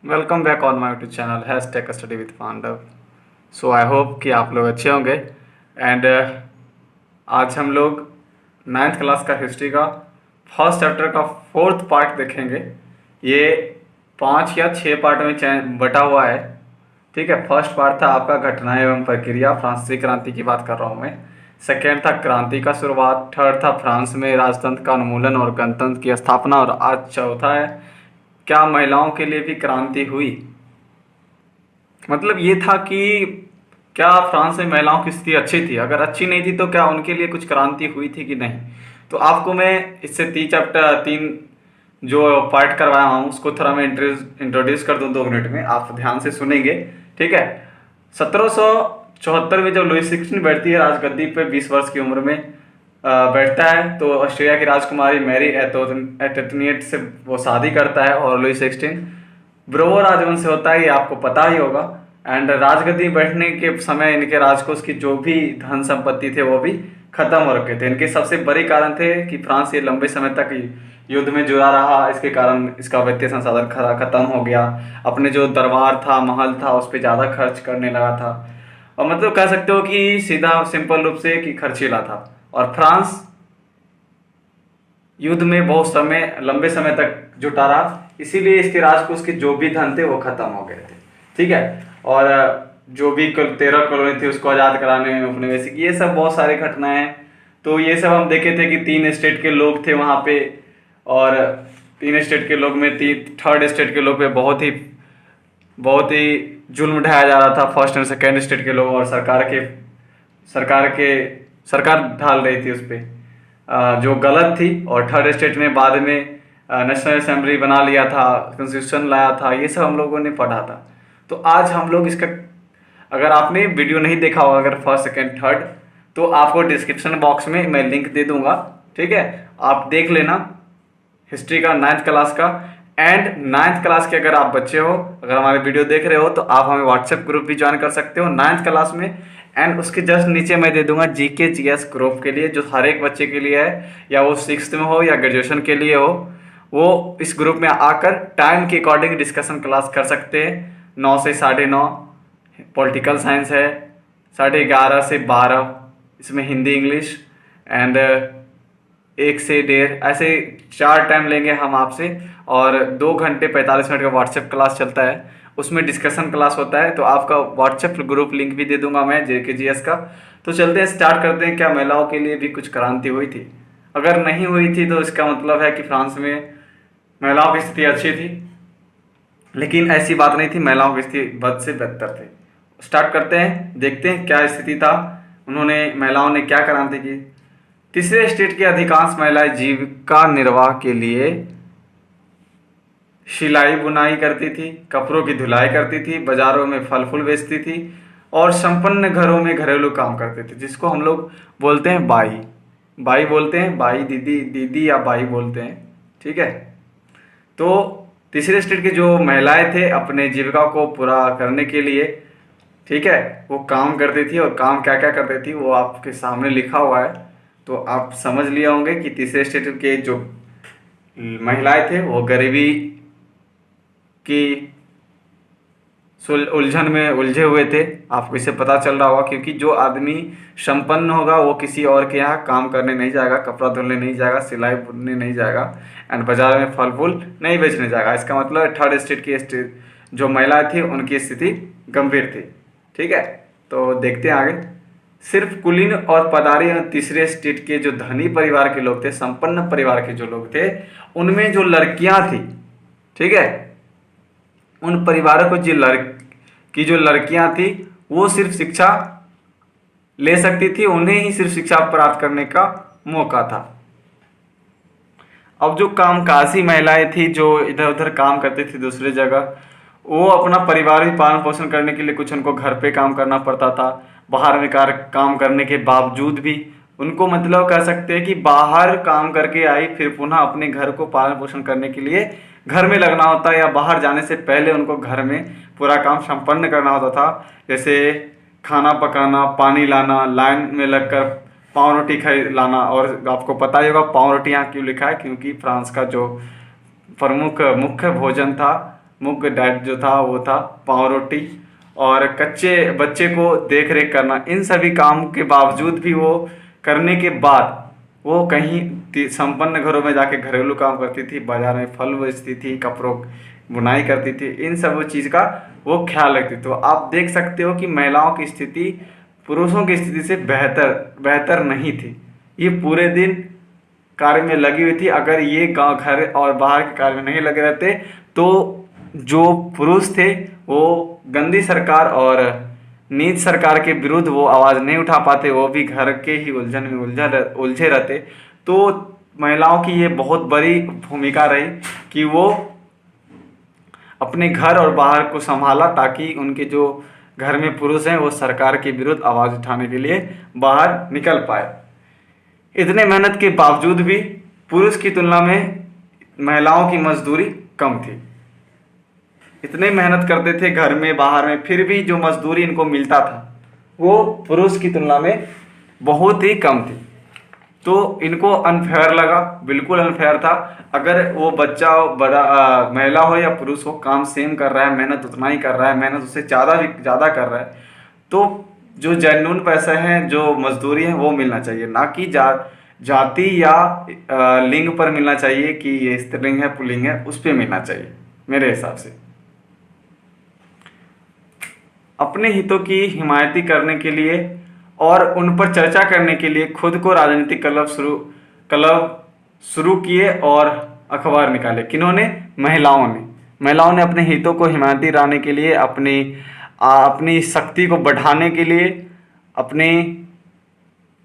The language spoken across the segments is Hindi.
Welcome back on my YouTube channel hash tech study with Pandav. So I hope कि आप लोग अच्छे होंगे। एंड आज हम लोग नाइन्थ क्लास का हिस्ट्री का फर्स्ट चैप्टर का फोर्थ पार्ट देखेंगे। ये 5 या 6 पार्ट में बटा हुआ है। ठीक है, फर्स्ट पार्ट था आपका घटनाएं एवं प्रक्रिया, फ्रांसीसी क्रांति की बात कर रहा हूँ मैं। सेकेंड था क्रांति का शुरुआत। थर्ड था फ्रांस में राजतंत्र का उन्मूलन और गणतंत्र की स्थापना। और आज चौथा है क्या महिलाओं के लिए भी क्रांति हुई। मतलब ये था कि क्या फ्रांस में महिलाओं की स्थिति अच्छी थी, अगर अच्छी नहीं थी तो क्या उनके लिए कुछ क्रांति हुई थी कि नहीं। तो आपको मैं इससे 3 जो पार्ट करवाया हूँ उसको थोड़ा मैं इंट्रोड्यूस कर दूँ 2 मिनट में, आप ध्यान से सुनेंगे। ठीक है, 1774 में जब लुई 16 बैठती है राजगद्दी पे 20 वर्ष की उम्र में बैठता है, तो ऑस्ट्रेलिया की राजकुमारी मैरी एंटोनिएट से वो शादी करता है और लुई 16 ब्रोवो राजवंश से होता है, ये आपको पता ही होगा। एंड राजगद्दी बैठने के समय इनके राजकोष की जो भी धन संपत्ति थे वो भी खत्म हो रखे थे। इनके सबसे बड़े कारण थे कि फ्रांस ये लंबे समय तक युद्ध में जुड़ा रहा, इसके कारण इसका वित्तीय संसाधन खत्म हो गया। अपने जो दरबार था, महल था, उस पर ज़्यादा खर्च करने लगा था। और मतलब कह सकते हो कि सीधा सिंपल रूप से कि खर्चीला था। और फ्रांस युद्ध में बहुत समय लंबे समय तक जुटा रहा, इसीलिए इसके राजकोष के जो भी धन थे वो खत्म हो गए थे। ठीक है, और जो भी 13 कॉलोनी थी उसको आज़ाद कराने में उपनिवेशिक, ये सब बहुत सारी घटनाएं हैं। तो ये सब हम देखे थे कि 3 स्टेट के लोग थे वहाँ पे, और 3 स्टेट के लोग में थर्ड स्टेट के लोग पे बहुत ही जुल्म ढाया जा रहा था। फर्स्ट एंड सेकेंड स्टेट के लोग, और सरकार ढाल रही थी उस पर जो गलत थी। और थर्ड स्टेट ने बाद में नेशनल असेंबली बना लिया था, कॉन्स्टिट्यूशन लाया था, ये सब हम लोगों ने पढ़ा था। तो आज हम लोग इसका, अगर आपने वीडियो नहीं देखा होगा अगर फर्स्ट सेकेंड थर्ड, तो आपको डिस्क्रिप्शन बॉक्स में मैं लिंक दे दूंगा। ठीक है, आप देख लेना हिस्ट्री का 9th क्लास का। एंड 9th क्लास के अगर आप बच्चे हो, अगर हमारे वीडियो देख रहे हो, तो आप हमें व्हाट्सएप ग्रुप भी ज्वाइन कर सकते हो 9th क्लास में। एंड उसके जस्ट नीचे मैं दे दूंगा जीके जीएस ग्रुप के लिए, जो हर एक बच्चे के लिए है, या वो 6th में हो या ग्रेजुएशन के लिए हो, वो इस ग्रुप में आकर टाइम के अकॉर्डिंग डिस्कशन क्लास कर सकते हैं। 9 से 9:30 पॉलिटिकल साइंस है, 11:30 से 12 इसमें हिंदी इंग्लिश, एंड 1 से 1:30 ऐसे 4 टाइम लेंगे हम आपसे। और 2 घंटे 45 मिनट का व्हाट्सएप क्लास चलता है, उसमें डिस्कशन क्लास होता है। तो आपका व्हाट्सएप ग्रुप लिंक भी दे दूंगा मैं जेके जीएस का। तो चलते हैं, स्टार्ट करते हैं। क्या महिलाओं के लिए भी कुछ क्रांति हुई थी? अगर नहीं हुई थी तो इसका मतलब है कि फ्रांस में महिलाओं की स्थिति अच्छी थी, लेकिन ऐसी बात नहीं थी, महिलाओं की स्थिति बद से बदतर थी। स्टार्ट करते हैं, देखते हैं क्या स्थिति था, महिलाओं ने क्या क्रांति की। तीसरे स्टेट की अधिकांश महिलाएं जीविका निर्वाह के लिए सिलाई बुनाई करती थी, कपड़ों की धुलाई करती थी, बाजारों में फल फूल बेचती थी, और संपन्न घरों में घरेलू काम करते थे, जिसको हम लोग बोलते हैं बाई बोलते हैं, बाई दीदी या बाई बोलते हैं। ठीक है, तो तीसरे स्टेट की जो महिलाएं थे अपने जीविका को पूरा करने के लिए, ठीक है, वो काम करती थी। और काम क्या क्या करती थी वो आपके सामने लिखा हुआ है, तो आप समझ लिए होंगे कि तीसरे स्टेट के जो महिलाएं थे वो गरीबी की उलझन में उलझे हुए थे। आपको इससे पता चल रहा होगा, क्योंकि जो आदमी संपन्न होगा वो किसी और के यहाँ काम करने नहीं जाएगा, कपड़ा धुलने नहीं जाएगा, सिलाई बुनने नहीं जाएगा, एंड बाजार में फल फूल नहीं बेचने जाएगा। इसका मतलब थर्ड स्टेट की जो महिलाएं थी उनकी स्थिति गंभीर थी। ठीक है, तो देखते हैं आगे। सिर्फ कुलीन और पदारी और तीसरे स्टेट के जो धनी परिवार के लोग थे, संपन्न परिवार के जो लोग थे, उनमें जो लड़कियां थी, ठीक है, उन परिवारों को जो लड़कियां थी वो सिर्फ शिक्षा ले सकती थी, उन्हें ही सिर्फ शिक्षा प्राप्त करने का मौका था। अब जो कामकाजी महिलाएं थी जो इधर उधर काम करती थी दूसरी जगह, वो अपना परिवार भी पालन पोषण करने के लिए कुछ उनको घर पे काम करना पड़ता था। बाहर में काम करने के बावजूद भी उनको, मतलब कह सकते हैं कि बाहर काम करके आई, फिर पुनः अपने घर को पालन पोषण करने के लिए घर में लगना होता है, या बाहर जाने से पहले उनको घर में पूरा काम संपन्न करना होता था। जैसे खाना पकाना, पानी लाना, लाइन में लगकर पाव रोटी लाना। और आपको पता ही होगा पाव रोटी यहाँ क्यों लिखा है, क्योंकि फ्रांस का जो प्रमुख मुख्य भोजन था मुख्य डाइट जो था वो था पाव रोटी और कच्चे बच्चे को देख रेख करना। इन सभी काम के बावजूद भी वो करने के बाद वो कहीं संपन्न घरों में जाके घरेलू काम करती थी, बाजार में फल बेचती थी, कपड़ों बुनाई करती थी, इन सब चीज़ का वो ख्याल रखती। तो आप देख सकते हो कि महिलाओं की स्थिति पुरुषों की स्थिति से बेहतर नहीं थी। ये पूरे दिन कार्य में लगी हुई थी। अगर ये गांव घर और बाहर के कार्य में नहीं लगे रहते तो जो पुरुष थे वो गंदी सरकार और नीच सरकार के विरुद्ध वो आवाज़ नहीं उठा पाते, वो भी घर के ही उलझन में उलझे रहते। तो महिलाओं की ये बहुत बड़ी भूमिका रही कि वो अपने घर और बाहर को संभाला ताकि उनके जो घर में पुरुष हैं वो सरकार के विरुद्ध आवाज़ उठाने के लिए बाहर निकल पाए। इतने मेहनत के बावजूद भी पुरुष की तुलना में महिलाओं की मजदूरी कम थी। इतने मेहनत करते थे घर में बाहर में, फिर भी जो मजदूरी इनको मिलता था वो पुरुष की तुलना में बहुत ही कम थी। तो इनको अनफेयर लगा, बिल्कुल अनफेयर था। अगर वो बच्चा बड़ा महिला हो या पुरुष हो, काम सेम कर रहा है, मेहनत उतना ही कर रहा है, मेहनत उससे ज़्यादा कर रहा है, तो जो जेन्युइन पैसे हैं, जो मजदूरी है वो मिलना चाहिए, ना कि जाति या लिंग पर मिलना चाहिए कि ये स्त्रीलिंग है पुल्लिंग है, उस पर मिलना चाहिए मेरे हिसाब से। अपने हितों की हिमायती करने के लिए और उन पर चर्चा करने के लिए खुद को राजनीतिक क्लब शुरू किए और अखबार निकाले। किन्होंने? महिलाओं ने अपने हितों को हिमायती लाने के लिए, अपनी शक्ति को बढ़ाने के लिए, अपने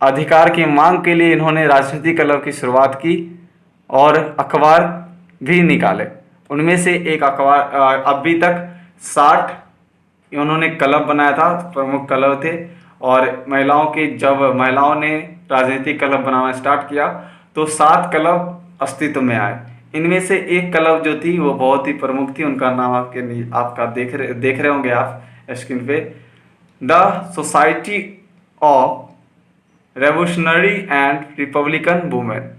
अधिकार की मांग के लिए इन्होंने राजनीतिक क्लब की शुरुआत की और अखबार भी निकाले। उनमें से एक अखबार अभी तक 60 उन्होंने क्लब बनाया था, प्रमुख क्लब थे। और जब महिलाओं ने राजनीतिक क्लब बनाना स्टार्ट किया तो 7 क्लब अस्तित्व में आए। इनमें से एक क्लब जो थी वो बहुत ही प्रमुख थी, उनका नाम आपका देख रहे होंगे आप स्क्रीन पे, the society of revolutionary and Republican women.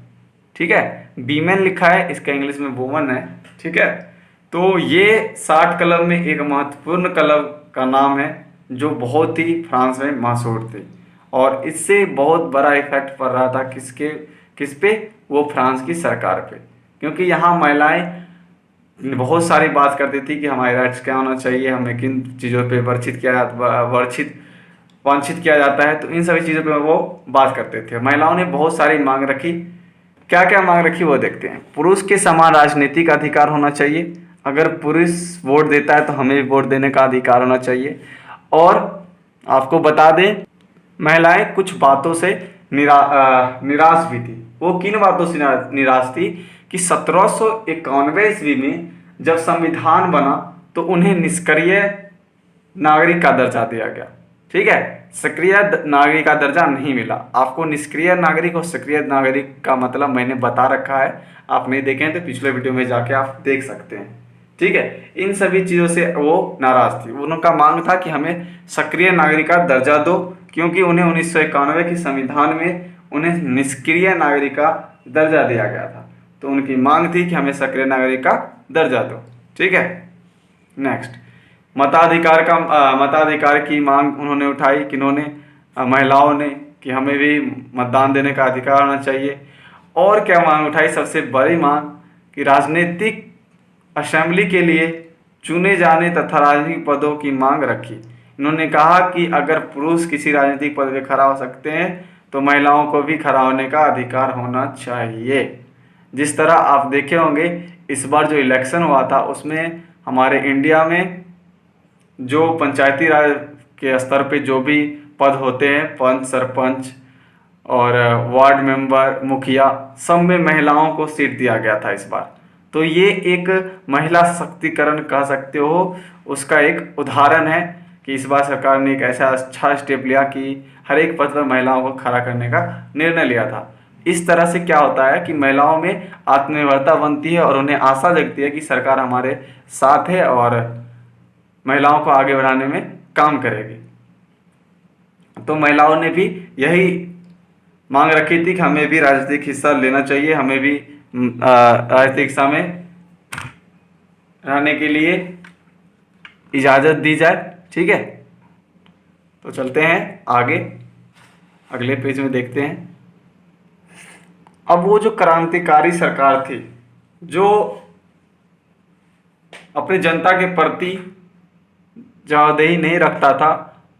ठीक है, वीमेन लिखा है, इसका इंग्लिश में वुमन है। ठीक है, तो ये 60 क्लब में एक महत्वपूर्ण क्लब का नाम है जो बहुत ही फ्रांस में मशहूर थे और इससे बहुत बड़ा इफेक्ट पड़ रहा था किस पे? वो फ्रांस की सरकार पे, क्योंकि यहाँ महिलाएं बहुत सारी बात करती थी कि हमारे राइट्स क्या होना चाहिए, हमें किन चीज़ों पे वंचित किया जाता है। तो इन सभी चीज़ों पे वो बात करते थे। महिलाओं ने बहुत सारी मांग रखी। क्या क्या मांग रखी वो देखते हैं। पुरुष के समान राजनीतिक अधिकार होना चाहिए, अगर पुरुष वोट देता है तो हमें भी वोट देने का अधिकार होना चाहिए। और आपको बता दें, महिलाएं कुछ बातों से निराश भी थी। वो किन बातों से निराश थी कि 1791 ईस्वी में जब संविधान बना तो उन्हें निष्क्रिय नागरिक का दर्जा दिया गया। ठीक है, सक्रिय नागरिक का दर्जा नहीं मिला। आपको निष्क्रिय नागरिक और सक्रिय नागरिक का मतलब मैंने बता रखा है, आप नहीं देखें तो पिछले वीडियो में जाके आप देख सकते हैं। ठीक है, इन सभी चीज़ों से वो नाराज थी। उनका मांग था कि हमें सक्रिय नागरिक का दर्जा दो, क्योंकि उन्हें 1991 के संविधान में उन्हें निष्क्रिय नागरिक का दर्जा दिया गया था। तो उनकी मांग थी कि हमें सक्रिय नागरिक का दर्जा दो। ठीक है, नेक्स्ट, मताधिकार की मांग उन्होंने उठाई। किन्होंने? महिलाओं ने, कि हमें भी मतदान देने का अधिकार होना चाहिए। और क्या मांग उठाई? सबसे बड़ी मांग कि राजनीतिक असेंबली के लिए चुने जाने तथा राजनीतिक पदों की मांग रखी। इन्होंने कहा कि अगर पुरुष किसी राजनीतिक पद पे खड़ा हो सकते हैं तो महिलाओं को भी खड़ा होने का अधिकार होना चाहिए। जिस तरह आप देखे होंगे इस बार जो इलेक्शन हुआ था उसमें हमारे इंडिया में जो पंचायती राज के स्तर पे जो भी पद होते हैं, पंच, सरपंच और वार्ड मेंबर, मुखिया, सब में महिलाओं को सीट दिया गया था इस बार। तो ये एक महिला शक्तिकरण कह सकते हो, उसका एक उदाहरण है कि इस बार सरकार ने एक ऐसा अच्छा स्टेप लिया कि हर एक पद पर महिलाओं को खड़ा करने का निर्णय लिया था। इस तरह से क्या होता है कि महिलाओं में आत्मनिर्भरता बनती है और उन्हें आशा जगती है कि सरकार हमारे साथ है और महिलाओं को आगे बढ़ाने में काम करेगी। तो महिलाओं ने भी यही मांग रखी थी कि हमें भी राजनीतिक हिस्सा लेना चाहिए, हमें भी राजनीतिक हिस्सा में रहने के लिए इजाज़त दी जाए। ठीक है, तो चलते हैं आगे, अगले पेज में देखते हैं। अब वो जो क्रांतिकारी सरकार थी, जो अपनी जनता के प्रति जवाबदेही नहीं रखता था,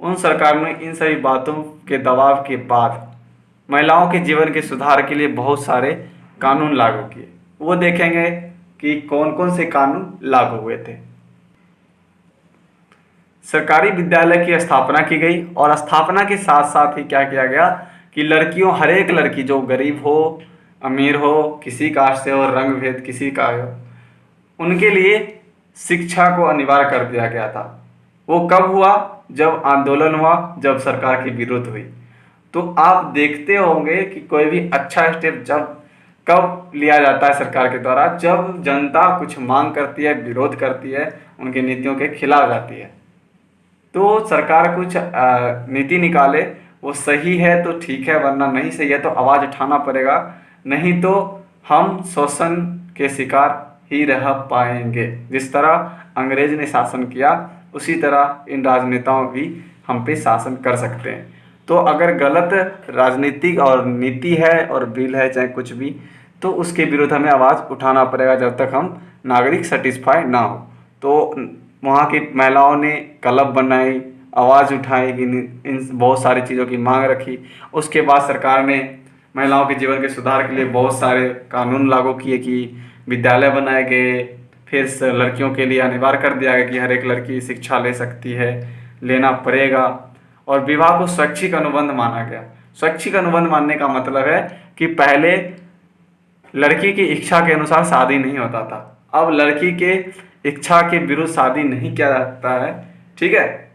उन सरकार ने इन सभी बातों के दबाव के बाद महिलाओं के जीवन के सुधार के लिए बहुत सारे कानून लागू किए। वो देखेंगे कि कौन कौन से कानून लागू हुए थे। सरकारी विद्यालय की स्थापना की गई और स्थापना के साथ साथ ही क्या किया गया कि लड़कियों, हर एक लड़की, जो गरीब हो, अमीर हो, किसी कास्ट से हो, रंग भेद किसी का हो, उनके लिए शिक्षा को अनिवार्य कर दिया गया था। वो कब हुआ? जब आंदोलन हुआ, जब सरकार की विरोध हुई। तो आप देखते होंगे कि कोई भी अच्छा स्टेप जब कब लिया जाता है सरकार के द्वारा, जब जनता कुछ मांग करती है, विरोध करती है, उनकी नीतियों के खिलाफ जाती है, तो सरकार कुछ नीति निकाले, वो सही है तो ठीक है, वरना नहीं सही है तो आवाज़ उठाना पड़ेगा, नहीं तो हम शोषण के शिकार ही रह पाएंगे। जिस तरह अंग्रेज ने शासन किया, उसी तरह इन राजनेताओं भी हम पे शासन कर सकते हैं। तो अगर गलत राजनीतिक और नीति है और बिल है, चाहे कुछ भी, तो उसके विरुद्ध हमें आवाज़ उठाना पड़ेगा जब तक हम नागरिक सेटिस्फाई ना हो। तो वहाँ की महिलाओं ने क्लब बनाई, आवाज़ उठाई, इन बहुत सारी चीज़ों की मांग रखी। उसके बाद सरकार ने महिलाओं के जीवन के सुधार के लिए बहुत सारे कानून लागू किए कि विद्यालय बनाए गए, फिर लड़कियों के लिए अनिवार्य कर दिया गया कि हर एक लड़की शिक्षा ले सकती है, लेना पड़ेगा। और विवाह को स्वैच्छिक अनुबंध माना गया। स्वैच्छिक अनुबंध मानने का मतलब है कि पहले लड़की की इच्छा के अनुसार शादी नहीं होता था, अब लड़की के इच्छा के विरुद्ध शादी नहीं किया जाता है। ठीक है,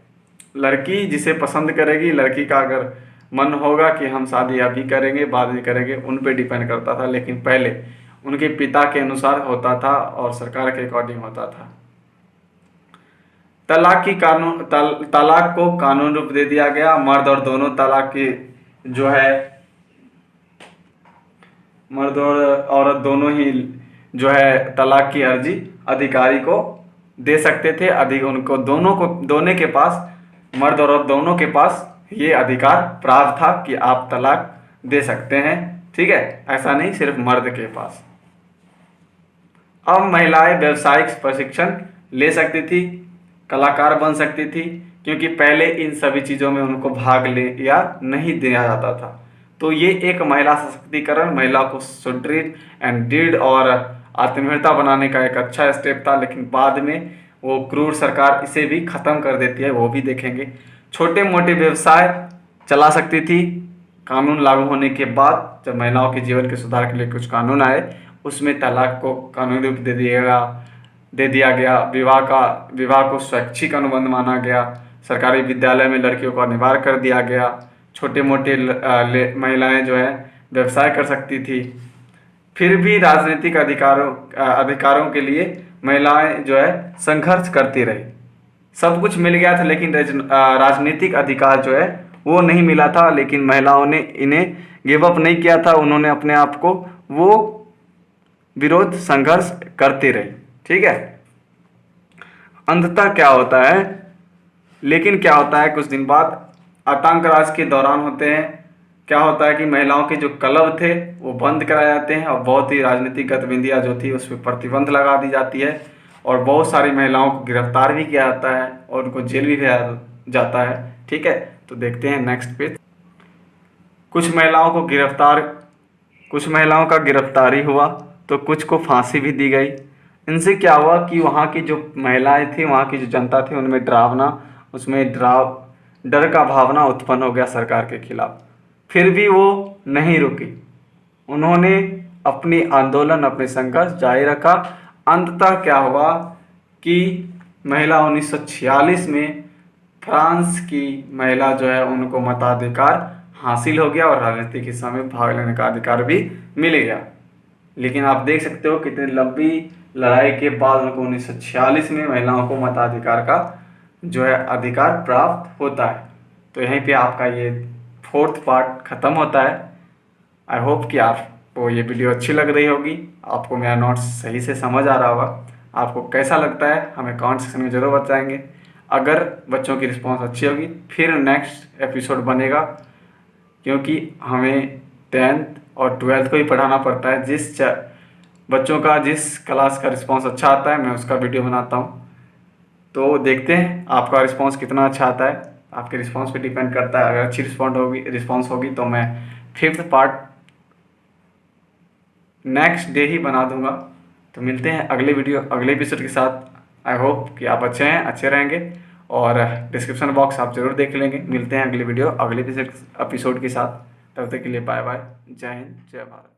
लड़की जिसे पसंद करेगी, लड़की का अगर मन होगा कि हम शादी अभी करेंगे, बाद में करेंगे, उन पे डिपेंड करता था। लेकिन पहले उनके पिता के अनुसार होता था और सरकार के अकॉर्डिंग होता था। तलाक को कानून रूप दे दिया गया। मर्द और दोनों तलाक की जो है, मर्द और औरत दोनों ही जो है तलाक की अर्जी अधिकारी को दे सकते थे। उनको दोनों के पास, मर्द और औरत दोनों के पास ये अधिकार प्राप्त था कि आप तलाक दे सकते हैं। ठीक है, ऐसा नहीं सिर्फ मर्द के पास। अब महिलाएं व्यावसायिक प्रशिक्षण ले सकती थी, कलाकार बन सकती थी, क्योंकि पहले इन सभी चीज़ों में उनको भाग ले या नहीं दिया जाता था। तो ये एक महिला सशक्तिकरण, महिला को सुदृढ़ एंड दृढ़ और आत्मनिर्भरता बनाने का एक अच्छा स्टेप था। लेकिन बाद में वो क्रूर सरकार इसे भी ख़त्म कर देती है, वो भी देखेंगे। छोटे मोटे व्यवसाय चला सकती थी। कानून लागू होने के बाद जब महिलाओं के जीवन के सुधार के लिए कुछ कानून आए, उसमें तलाक को कानूनी रूप दे दिया गया। विवाह को स्वैच्छिक अनुबंध माना गया। सरकारी विद्यालय में लड़कियों को अनिवार्य कर दिया गया। छोटे मोटे महिलाएं जो है व्यवसाय कर सकती थी। फिर भी राजनीतिक अधिकारों के लिए महिलाएं जो है संघर्ष करती रही। सब कुछ मिल गया था, लेकिन राजनीतिक अधिकार जो है वो नहीं मिला था। लेकिन महिलाओं ने इन्हें गिव अप नहीं किया था, उन्होंने अपने आप को वो विरोध संघर्ष करती रही। ठीक है, अंततः क्या होता है, लेकिन क्या होता है, कुछ दिन बाद आतंक राज के दौरान होते हैं, क्या होता है कि महिलाओं के जो क्लब थे वो बंद कराए जाते हैं और बहुत ही राजनीतिक गतिविधियां जो थी उस पर प्रतिबंध लगा दी जाती है और बहुत सारी महिलाओं को गिरफ्तार भी किया जाता है और उनको जेल भी भेजा जाता है। ठीक है, तो देखते हैं नेक्स्ट पेज। कुछ महिलाओं का गिरफ्तारी हुआ तो कुछ को फांसी भी दी गई। इनसे क्या हुआ कि वहाँ की जो महिलाएं थी, वहाँ की जो जनता थी, उसमें डर का भावना उत्पन्न हो गया सरकार के खिलाफ। फिर भी वो नहीं रुकी, उन्होंने अपनी आंदोलन, अपने संघर्ष जारी रखा। अंततः क्या हुआ कि महिला 1946 में फ्रांस की महिला जो है उनको मताधिकार हासिल हो गया और राजनीतिक हिस्सा में भाग लेने का अधिकार भी मिल गया। लेकिन आप देख सकते हो कितनी लंबी लड़ाई के बाद उनको 1946 में महिलाओं को मताधिकार का जो है अधिकार प्राप्त होता है। तो यहीं पे आपका ये 4th पार्ट ख़त्म होता है। आई होप कि आपको ये वीडियो अच्छी लग रही होगी, आपको मेरा नोट्स सही से समझ आ रहा होगा। आपको कैसा लगता है हमें कमेंट सेक्शन में ज़रूर बताएंगे। अगर बच्चों की रिस्पॉन्स अच्छी होगी फिर नेक्स्ट एपिसोड बनेगा, क्योंकि हमें 10th और 12th को ही पढ़ाना पड़ता है। बच्चों का जिस क्लास का रिस्पॉन्स अच्छा आता है मैं उसका वीडियो बनाता हूँ। तो देखते हैं आपका रिस्पॉन्स कितना अच्छा आता है, आपके रिस्पॉन्स पे डिपेंड करता है। अगर अच्छी रिस्पॉन्स होगी तो मैं 5th पार्ट नेक्स्ट डे ही बना दूंगा। तो मिलते हैं अगले एपिसोड के साथ। आई होप कि आप अच्छे हैं, अच्छे रहेंगे, और डिस्क्रिप्शन बॉक्स आप ज़रूर देख लेंगे। मिलते हैं अगले एपिसोड के साथ। तब तक के लिए बाय बाय। जय हिंद, जय भारत।